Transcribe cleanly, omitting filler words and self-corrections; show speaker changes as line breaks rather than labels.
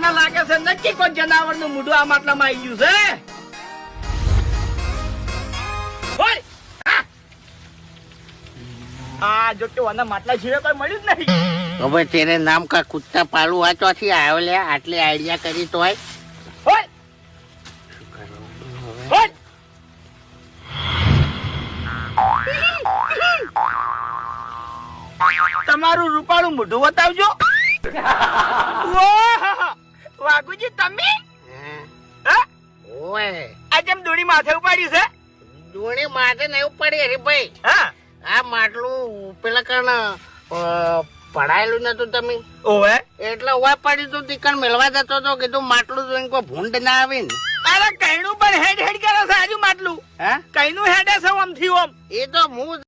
મને લાગે છે નક્કી કોઈ જનાવર નું મૂઢું આ માટલામાં આવી ગયું છે. ઓય! આ જો કે વાના માટલા સિવાય કોઈ મળ્યું જ નહીં.
તો ભાઈ તેરે નામ કા કુત્તા પાલું આ ચોથી આવ્યો લે આટલી આઈડિયા કરી તોય.
ઓય! ઓય! તમારું રૂપાળું મોઢું બતાવજો. ઓહ! વાઘુજી તમે હા
ઓય
આ જેમ દોડી માથે ઉપાડ્યું છે.
દોણી માથે નહીં પડી અરે ભાઈ.
હા
આ માટલું પેલા કણ પડાયેલું નતું તમે
ઓવે
એટલે ઓય પડ્યું તું તીકણ મેળવા જતો તો કીધું માટલું જોઈને કોઈ ભૂંડ ના આવે ને.
અરે કઈનું પણ હેડ હેડ કરે છે આજુ માટલું.
હા
કઈનું હેડે છે ઓમ થી ઓમ.
એ તો હું